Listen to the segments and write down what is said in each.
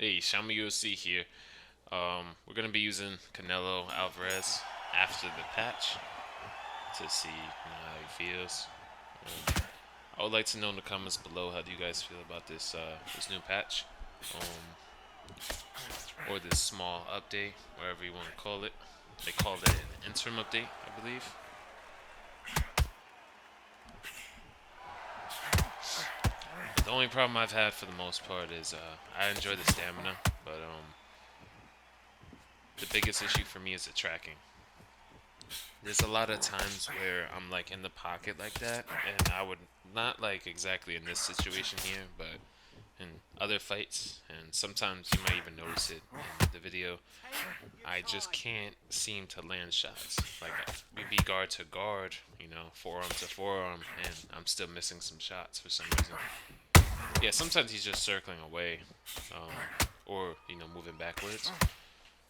Hey, Xiaomi UFC here. We're gonna be using Canelo Alvarez after the patch to see how he feels. I would like to know in the comments below, how do you guys feel about this new patch, or this small update, whatever you want to call it. They called it an interim update, I believe. The only problem I've had for the most part is I enjoy the stamina, but the biggest issue for me is the tracking. There's a lot of times where I'm like in the pocket like that, and I would not like exactly in this situation here, but in other fights, and sometimes you might even notice it in the video. I just can't seem to land shots. Like we be guard to guard, forearm to forearm, and I'm still missing some shots for some reason. Yeah, sometimes he's just circling away, or moving backwards.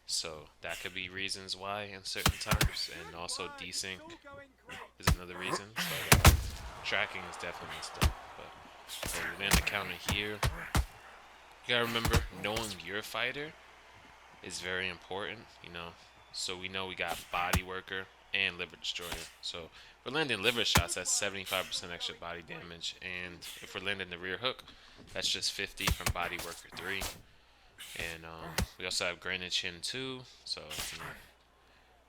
So that could be reasons why in certain times, and also desync is another reason. But tracking is definitely messed up. But we land the counter here. You gotta remember, knowing your fighter is very important. So we know we got body worker and liver destroyer. So if we're landing liver shots, that's 75% extra body damage, and if we're landing the rear hook, that's just 50 from body worker 3. And we also have granite chin too, so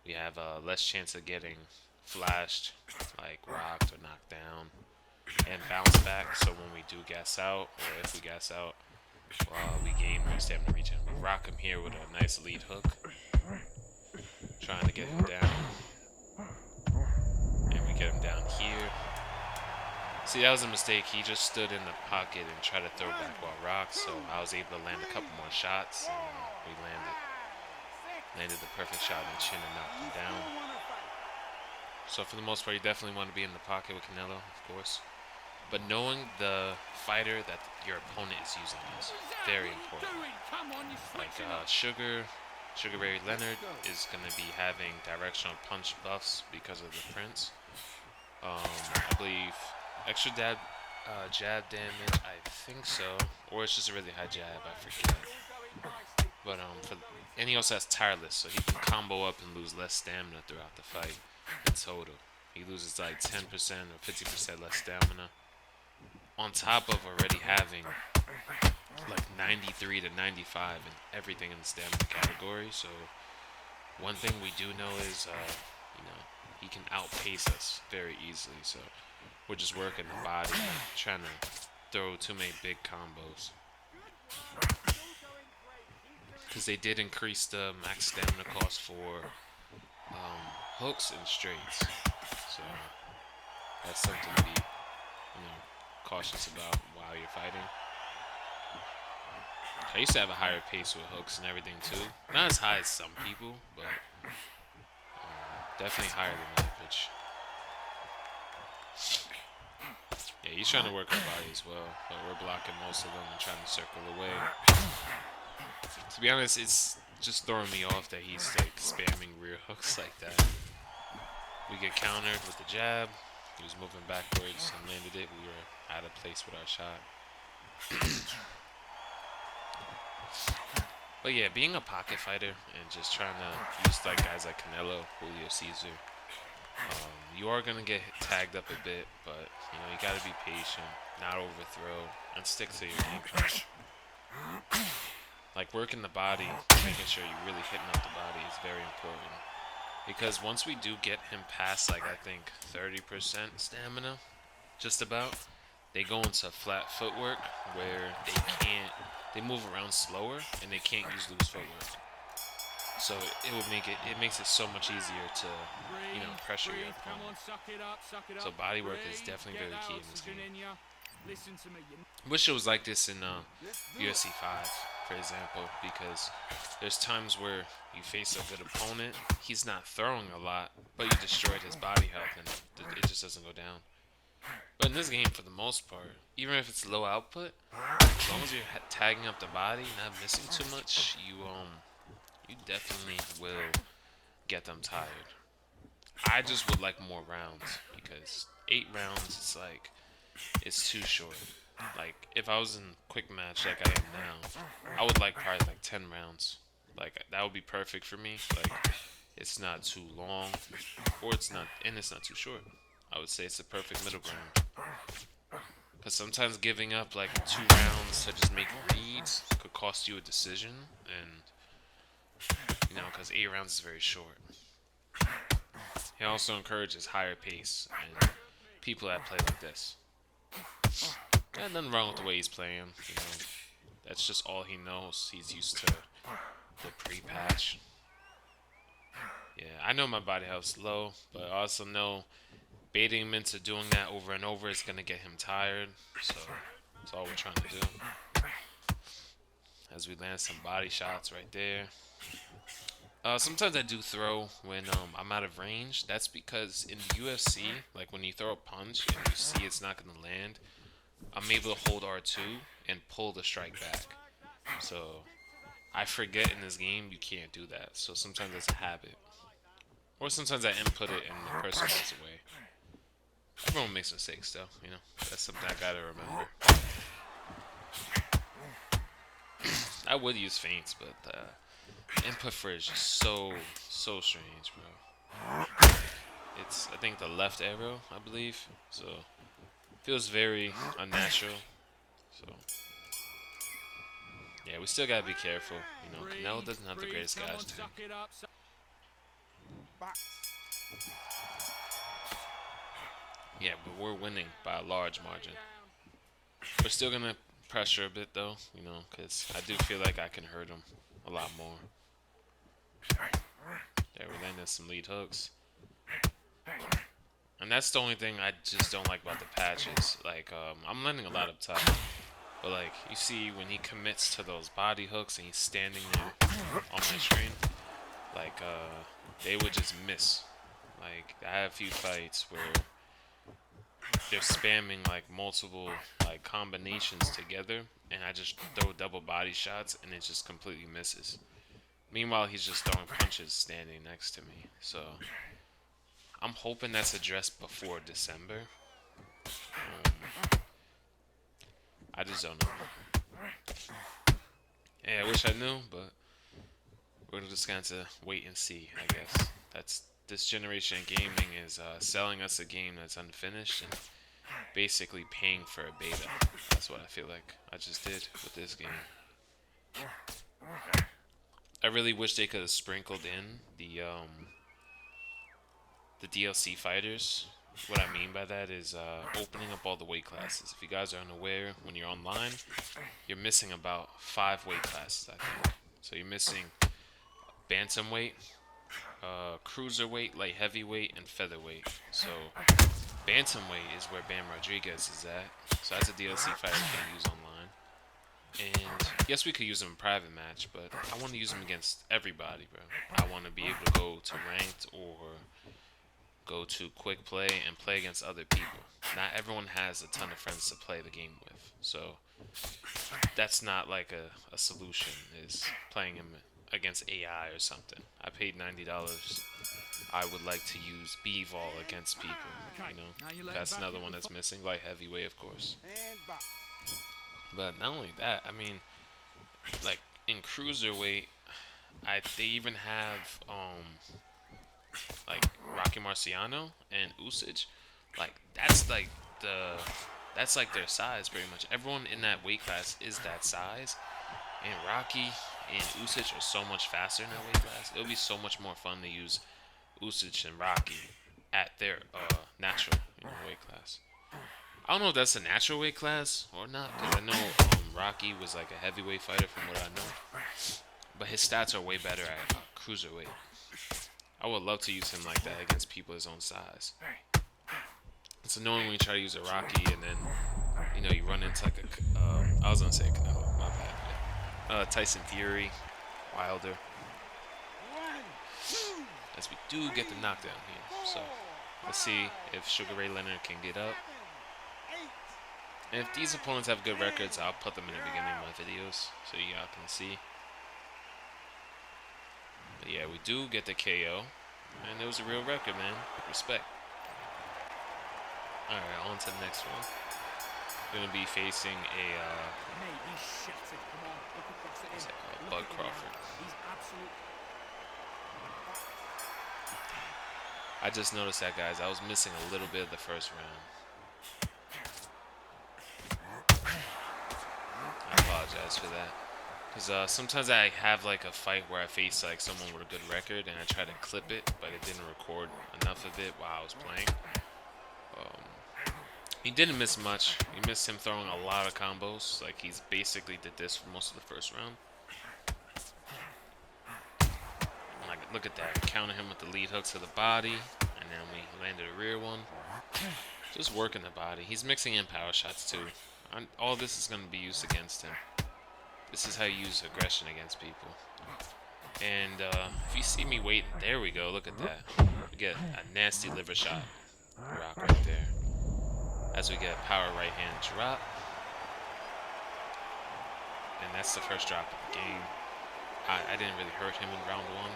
we have less chance of getting flashed, like rocked or knocked down, and bounce back. So when we do gas out, or if we gas out, we gain more stamina regen. We rock him here with a nice lead hook, trying to get him down, and we get him down here. See, that was a mistake. He just stood in the pocket and tried to throw back while rocked, so I was able to land a couple more shots, and we landed the perfect shot in the chin and knocked him down. So for the most part, you definitely want to be in the pocket with Canelo, of course. But knowing the fighter that your opponent is using is very important. Like Sugar Ray Leonard is going to be having directional punch buffs because of the Prince. I believe extra jab damage, I think so, or it's just a really high jab, I forget. But and he also has tireless, so he can combo up and lose less stamina throughout the fight in total. He loses like 10% or 50% less stamina, on top of already having like 93 to 95 in everything in the stamina category. So one thing we do know is, he can outpace us very easily. So we're just working the body, trying to throw too many big combos. Because they did increase the max stamina cost for hooks and straights. So that's something to be, cautious about while you're fighting. I used to have a higher pace with hooks and everything too. Not as high as some people, but definitely higher than average. Yeah, he's trying to work our body as well, but we're blocking most of them and trying to circle away. To be honest, it's just throwing me off that he's like spamming rear hooks like that. We get countered with the jab. He was moving backwards and landed it. We were out of place with our shot. But yeah, being a pocket fighter and just trying to use like guys like Canelo, Julio Caesar, you are gonna get tagged up a bit, but you gotta be patient, not overthrow, and stick to your game plan. Like working the body, making sure you're really hitting up the body is very important. Because once we do get him past like I think 30% stamina, just about, they go into flat footwork where they move around slower and they can't use loose footwork. So it makes it so much easier to pressure your opponent. So body work is definitely very key in this game. Wish it was like this in UFC 5, for example, because there's times where you face a good opponent, he's not throwing a lot, but you destroyed his body health and it just doesn't go down. But in this game, for the most part, even if it's low output, as long as you're tagging up the body, not missing too much, you definitely will get them tired. I just would like more rounds, because 8 rounds, it's too short. Like if I was in a quick match like I am now, I would like probably like 10 rounds. Like that would be perfect for me. Like it's not too long, or it's not too short. I would say it's the perfect middle ground. Because sometimes giving up like 2 rounds to just make reads could cost you a decision, and because 8 rounds is very short. He also encourages higher pace and people that play like this. And nothing wrong with the way he's playing. That's just all he knows. He's used to the pre-patch. Yeah, I know my body health's low, but I also know baiting him into doing that over and over is gonna get him tired. So that's all we're trying to do. As we land some body shots right there. Sometimes I do throw when I'm out of range. That's because in the UFC, like when you throw a punch and you see it's not gonna land, I'm able to hold R2 and pull the strike back. So I forget in this game you can't do that. So sometimes it's a habit. Or sometimes I input it and the person runs away. Everyone makes mistakes though. That's something I gotta remember. I would use feints, but input for it is just so strange, bro. It's I think the left arrow, I believe. So feels very unnatural. So yeah, we still gotta be careful. Canelo doesn't have the greatest guys. Yeah, but we're winning by a large margin. We're still gonna pressure a bit though, because I do feel like I can hurt him a lot more. Yeah, we're landing some lead hooks. And that's the only thing I just don't like about the patches. Like, I'm landing a lot up top. But, like, you see when he commits to those body hooks and he's standing there on my screen, like, they would just miss. Like, I have a few fights where they're spamming, like, multiple, like, combinations together, and I just throw double body shots, and it just completely misses. Meanwhile, he's just throwing punches standing next to me. So I'm hoping that's addressed before December. I just don't know. Yeah, I wish I knew, but we're just going to wait and see, I guess. That's this generation of gaming is selling us a game that's unfinished and basically paying for a beta. That's what I feel like I just did with this game. I really wish they could have sprinkled in the DLC fighters. What I mean by that is opening up all the weight classes. If you guys are unaware, when you're online, you're missing about 5 weight classes, I think. So you're missing bantamweight, cruiserweight, light heavyweight, and featherweight. So bantamweight is where Bam Rodriguez is at. So that's a DLC fighter you can use online. And yes, we could use him in private match, but I want to use him against everybody, bro. I want to be able to go to ranked or go to quick play and play against other people. Not everyone has a ton of friends to play the game with, so that's not like a solution, is playing him against AI or something. I paid $90. I would like to use B-Vol against people, That's another one that's missing, light heavyweight, of course. But not only that, I mean, like, in cruiserweight, they even have, like Rocky Marciano and Usyk, like that's like their size pretty much. Everyone in that weight class is that size, and Rocky and Usyk are so much faster in that weight class. It'll be so much more fun to use Usyk and Rocky at their natural weight class. I don't know if that's a natural weight class or not, because I know Rocky was like a heavyweight fighter from what I know, but his stats are way better at cruiserweight. I would love to use him like that against people his own size. It's annoying when you try to use a Rocky and then, you run into like I was gonna say Canelo, my bad. Yeah. Tyson Fury, Wilder. As we do get the knockdown here. So, let's see if Sugar Ray Leonard can get up. And if these opponents have good records, I'll put them in the beginning of my videos so y'all can see. But yeah, we do get the KO. And it was a real record, man. Respect. Alright, on to the next one. gonna be facing a Mate, he's shattered. Come on, look across at what's him. that called? Look Bud at him now. Crawford. He's absolute. I just noticed that, guys. I was missing a little bit of the first round. I apologize for that. Because sometimes I have like a fight where I face like someone with a good record and I try to clip it, but it didn't record enough of it while I was playing. Um, he didn't miss much. He missed him throwing a lot of combos. Like he's basically did this for most of the first round. Like look at that, counter him with the lead hook to the body, and then we landed a rear one. Just working the body. He's mixing in power shots too. All this is going to be used against him. This is how you use aggression against people. And if you see me waiting, there we go. Look at that. We get a nasty liver shot. Rock right there. As we get a power right hand drop. And that's the first drop of the game. I didn't really hurt him in round one.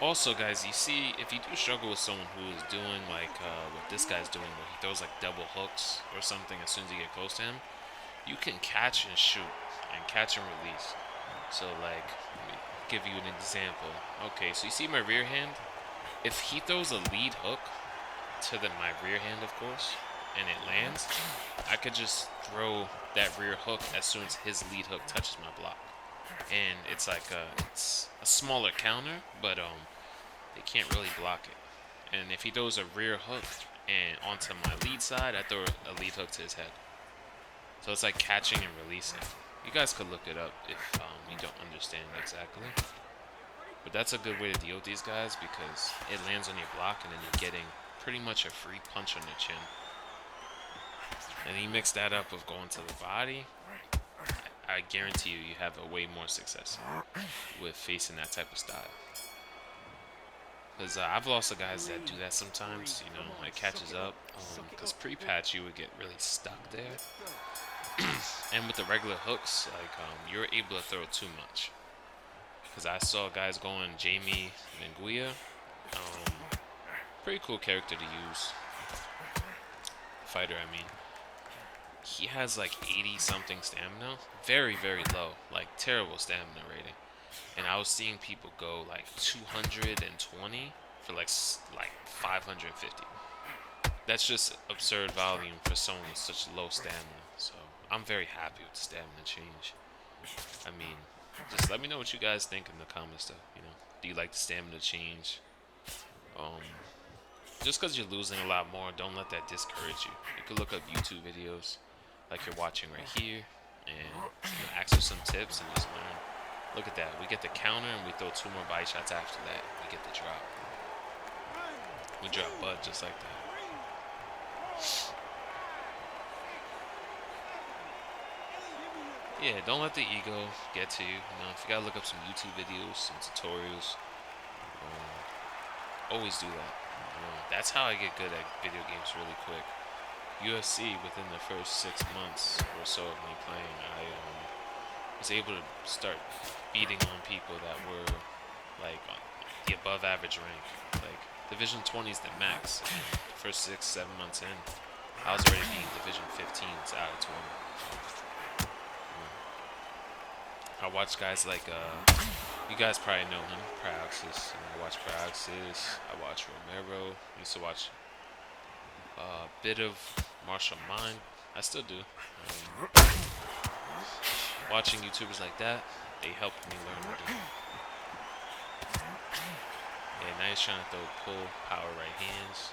Also, guys, you see, if you do struggle with someone who is doing like what this guy's doing, where he throws like double hooks or something as soon as you get close to him, you can catch and shoot and catch and release. So, like, let me give you an example. Okay, so you see my rear hand? If he throws a lead hook to my rear hand, of course, and it lands, I could just throw that rear hook as soon as his lead hook touches my block. And it's like it's a smaller counter, but they can't really block it. And if he throws a rear hook and onto my lead side, I throw a lead hook to his head. So it's like catching and releasing. You guys could look it up if you don't understand exactly. But that's a good way to deal with these guys because it lands on your block and then you're getting pretty much a free punch on your chin. And you mix that up with going to the body, I guarantee you have a way more success with facing that type of style. Because I've lost to guys that do that sometimes, you know, it catches up. Because pre-patch you would get really stuck there. And with the regular hooks, like you're able to throw too much. Because I saw guys going Jamie Menguia. Pretty cool character to use. Fighter, I mean. He has like 80 something stamina. Very, very low. Like terrible stamina rating. And I was seeing people go like 220 for like 550. That's just absurd volume for someone with such low stamina. So I'm very happy with the stamina change. I mean, just let me know what you guys think in the comments though. You know, do you like the stamina change? Just because you're losing a lot more, don't let that discourage you. You could look up YouTube videos like you're watching right here and ask for some tips and just learn. Look at that. We get the counter and we throw 2 more body shots after that. We get the drop. We drop Bud just like that. Yeah, don't let the ego get to you. You know, if you gotta look up some YouTube videos, some tutorials, always do that. That's how I get good at video games really quick. UFC, within the first 6 months or so of me playing, I was able to start beating on people that were like the above average rank. Like Division 20 is the max. And the first 6-7 months in, I was already beating Division 15s out of 20. I watch guys like you guys probably know him, Praxis. I watch Praxis. I watch Romero. I used to watch a bit of Martial Mind. I still do. Watching YouTubers like that, they helped me learn what to do. Yeah, now he's trying to throw pull, power right hands.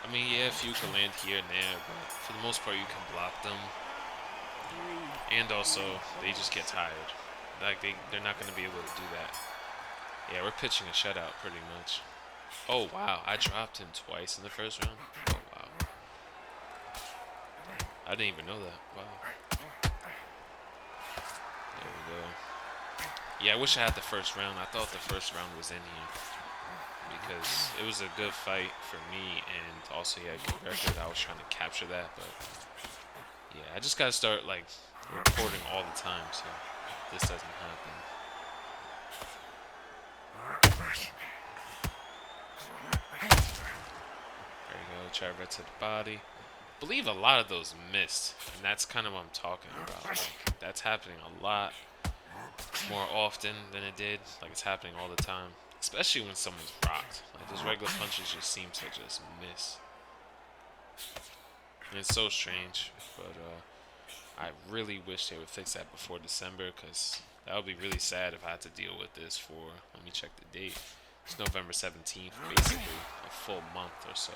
I mean, yeah, a few can land here and there, but for the most part, you can block them. And also, they just get tired. Like, they're not going to be able to do that. Yeah, we're pitching a shutout pretty much. Oh, wow. I dropped him twice in the first round. Oh, wow. I didn't even know that. Wow. There we go. Yeah, I wish I had the first round. I thought the first round was in here. Because it was a good fight for me, and also he had a good record. I was trying to capture that, but yeah, I just gotta start like recording all the time so this doesn't happen. There you go, try right to the body. believe a lot of those missed, and that's kind of what I'm talking about. Like, that's happening a lot more often than it did. Like it's happening all the time, especially when someone's rocked. Like those regular punches just seem to just miss. And it's so strange, but I really wish they would fix that before December, because that would be really sad if I had to deal with this for, let me check the date. It's November 17th, basically a full month or so.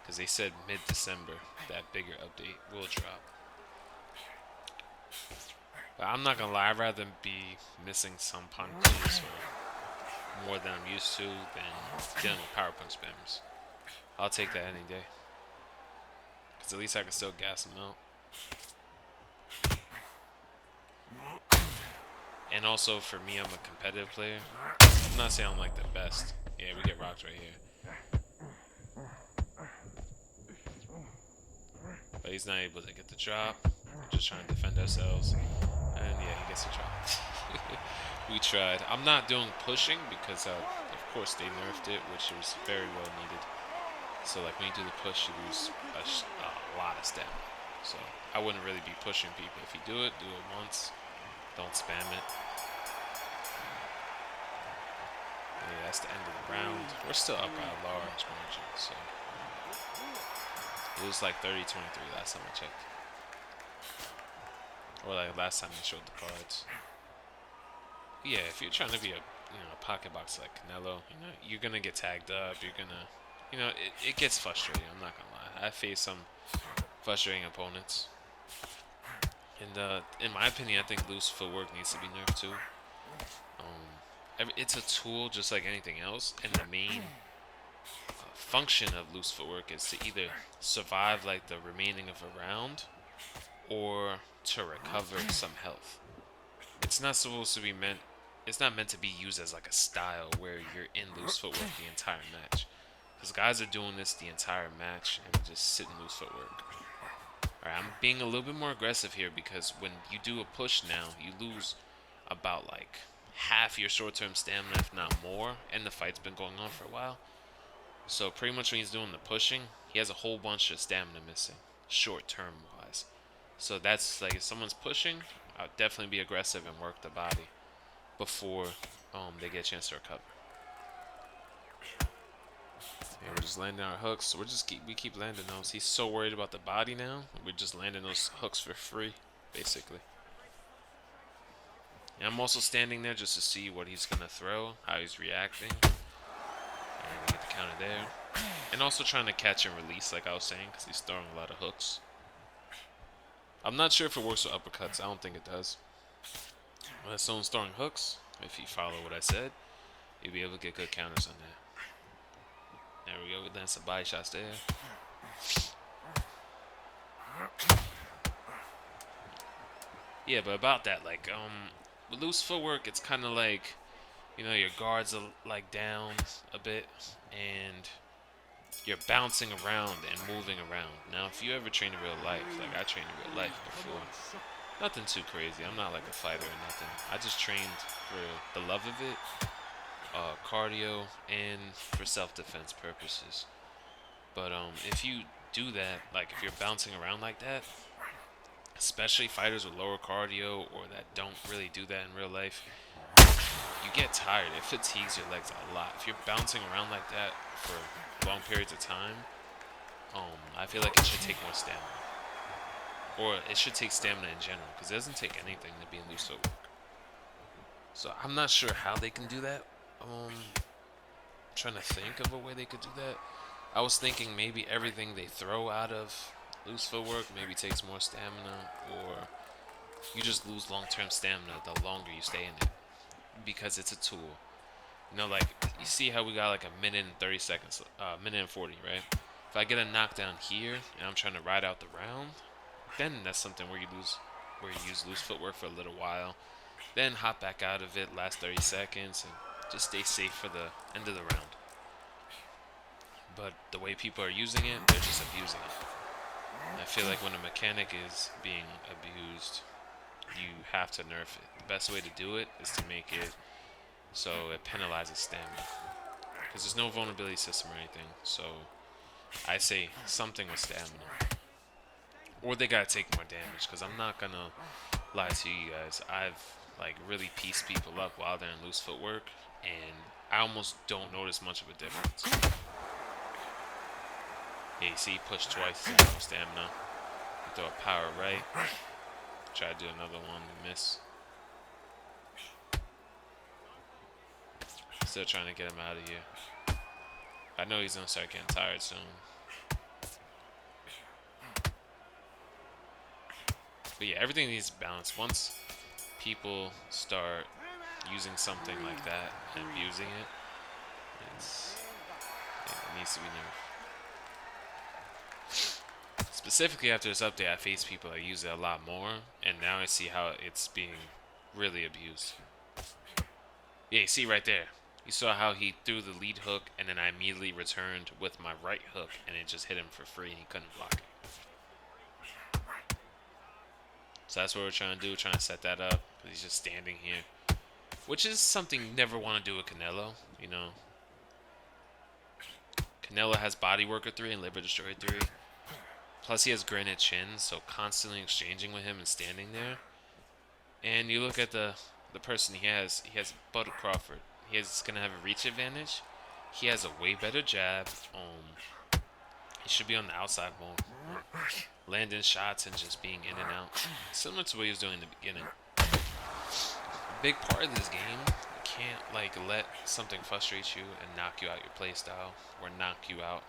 Because they said mid-December that bigger update will drop. But I'm not gonna lie, I'd rather be missing some punches or more than I'm used to than dealing with power punch spammers. I'll take that any day. Because at least I can still gas them out. And also, for me, I'm a competitive player. I'm not saying I'm like the best. Yeah, we get rocked right here. But he's not able to get the drop. We're just trying to defend ourselves. And yeah, he gets the drop. We tried. I'm not doing pushing because, of course, they nerfed it, which was very well needed. So, like, when you do the push, you lose a lot of stamina. So, I wouldn't really be pushing people. If you do it once. Don't spam it. Yeah, that's the end of the round. We're still up by a large margin, so it was like 30-23 last time I checked. Or like last time they showed the cards. Yeah, if you're trying to be a pocket boxer like Canelo, you're gonna get tagged up. You're gonna, it gets frustrating. I'm not gonna lie. I face some frustrating opponents. And in my opinion, I think loose footwork needs to be nerfed too. It's a tool just like anything else, and the main function of loose footwork is to either survive like the remaining of a round or to recover some health. It's not supposed to be meant. It's not meant to be used as like a style where you're in loose footwork the entire match. Because guys are doing this the entire match and just sitting loose footwork. Alright, I'm being a little bit more aggressive here because when you do a push now, you lose about like half your short-term stamina, if not more, and the fight's been going on for a while. So pretty much when he's doing the pushing, he has a whole bunch of stamina missing, short-term wise. So that's like, if someone's pushing, I'll definitely be aggressive and work the body before they get a chance to recover. Yeah, we're just landing our hooks. So we keep landing those. He's so worried about the body now. We're just landing those hooks for free, basically. And I'm also standing there just to see what he's gonna throw, how he's reacting. And we get the counter there. And also trying to catch and release, like I was saying, because he's throwing a lot of hooks. I'm not sure if it works with uppercuts. I don't think it does. When someone's throwing hooks, if you follow what I said, you'll be able to get good counters on that. There we go. We land some body shots there. Yeah, but about that, like, with loose footwork, it's kind of like, your guards are like down a bit, and you're bouncing around and moving around. Now, if you ever train in real life, like I trained in real life before, nothing too crazy. I'm not like a fighter or nothing. I just trained for the love of it, cardio, and for self-defense purposes. But if you do that, like if you're bouncing around like that, especially fighters with lower cardio or that don't really do that in real life, you get tired. It fatigues your legs a lot. If you're bouncing around like that for long periods of time, I feel like it should take more stamina. Or it should take stamina in general, because it doesn't take anything to be in loose footwork. So I'm not sure how they can do that. I'm trying to think of a way they could do that. I was thinking maybe everything they throw out of loose footwork maybe takes more stamina, or you just lose long-term stamina the longer you stay in it, because it's a tool. Like, you see how we got like a minute and 30 seconds, minute and 40, right? If I get a knockdown here and I'm trying to ride out the round, then that's something where you use loose footwork for a little while, then hop back out of it last 30 seconds and just stay safe for the end of the round. But the way people are using it, they're just abusing it. I feel like when a mechanic is being abused, you have to nerf it. The best way to do it is to make it so it penalizes stamina. Because there's no vulnerability system or anything, so I say something with stamina. or they gotta take more damage. Because I'm not gonna lie to you guys, I've like really pieced people up while they're in loose footwork, and I almost don't notice much of a difference. Yeah, you see, he pushed twice, no stamina. Throw a power right. Try to do another one, miss. Still trying to get him out of here. I know he's gonna start getting tired soon. But yeah, everything needs balance. Once people start using something like that and abusing it, it needs to be nerfed. Specifically after this update, I face people that use it a lot more, and now I see how it's being really abused. Yeah, you see right there. You saw how he threw the lead hook, and then I immediately returned with my right hook, and it just hit him for free, and he couldn't block it. So that's what we're trying to do, trying to set that up, because he's just standing here. Which is something you never want to do with Canelo, you know. Canelo has Body Worker 3 and Liver Destroyer 3. Plus he has Granite Chin, so constantly exchanging with him and standing there. And you look at the person he has Bud Crawford. He's going to have a reach advantage. He has a way better jab. He should be on the outside more. Landing shots and just being in and out. Similar to what he was doing in the beginning. A big part of this game, you can't like let something frustrate you and knock you out your playstyle, or knock you out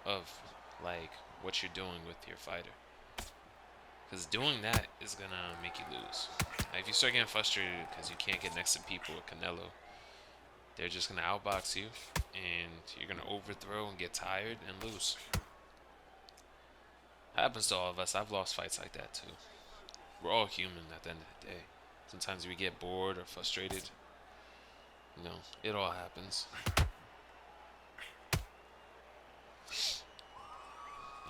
of like what you're doing with your fighter. Because doing that is going to make you lose. If you start getting frustrated because you can't get next to people with Canelo, they're just going to outbox you, and you're going to overthrow and get tired and lose. Happens to all of us. I've lost fights like that too. We're all human at the end of the day. Sometimes we get bored or frustrated. You know, it all happens.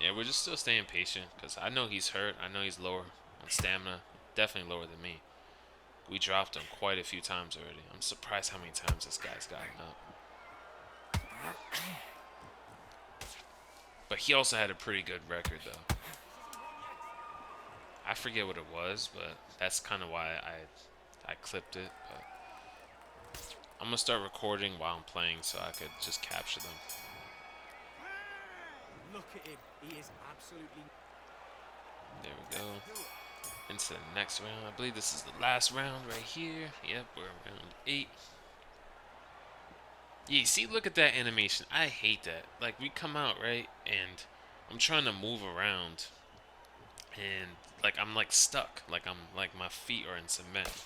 Yeah, we're just still staying patient because I know he's hurt. I know he's lower on stamina. Definitely lower than me. We dropped him quite a few times already. I'm surprised how many times this guy's gotten up. But he also had a pretty good record, though. I forget what it was, but that's kind of why I clipped it. But I'm going to start recording while I'm playing so I could just capture them. Look at him. He is absolutely... There we go. Into the next round. I believe this is the last round right here. Yep, we're round 8. Yeah, see, look at that animation. I hate that. Like, we come out, right? And I'm trying to move around. And, like, I'm, like, stuck. Like, my feet are in cement.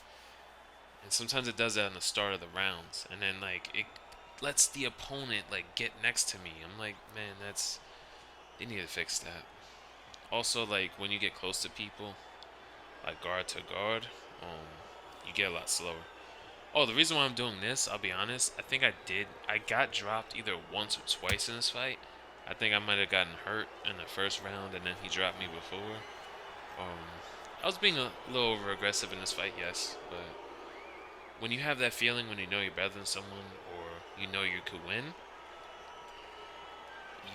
And sometimes it does that in the start of the rounds. And then, like, it lets the opponent, like, get next to me. I'm like, man, that's... They need to fix that. Also, like, when you get close to people, like guard to guard, you get a lot slower. Oh, the reason why I'm doing this, I'll be honest, I got dropped either once or twice in this fight. I think I might have gotten hurt in the first round, and then he dropped me before. I was being a little over aggressive in this fight, yes, but when you have that feeling when you know you're better than someone, or you know you could win,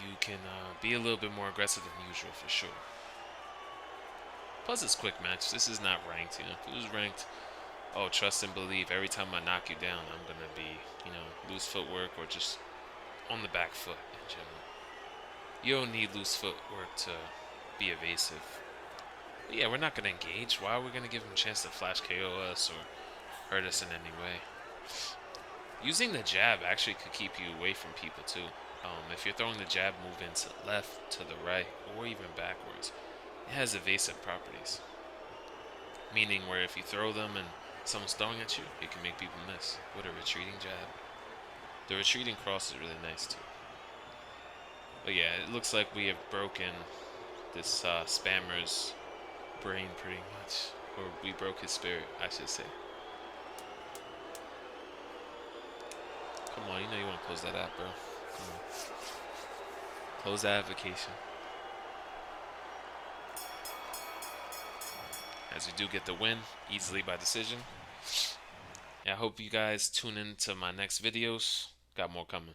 you can be a little bit more aggressive than usual for sure. Plus, it's quick match. This is not ranked. You know, if it was ranked, oh, trust and believe. Every time I knock you down, I'm gonna be, you know, loose footwork or just on the back foot in general. You don't need loose footwork to be evasive. But yeah, we're not gonna engage. Why are we gonna give him a chance to flash KO us or hurt us in any way? Using the jab actually could keep you away from people too. If you're throwing the jab, move into the left, to the right, or even backwards. It has evasive properties. Meaning where if you throw them and someone's throwing at you, it can make people miss with a retreating jab. The retreating cross is really nice too. But yeah, it looks like we have broken this spammer's brain pretty much. Or we broke his spirit, I should say. Come on, you know you want to close that app, bro. Come on. Close that application. As we do get the win, easily by decision. Yeah, I hope you guys tune in to my next videos. Got more coming.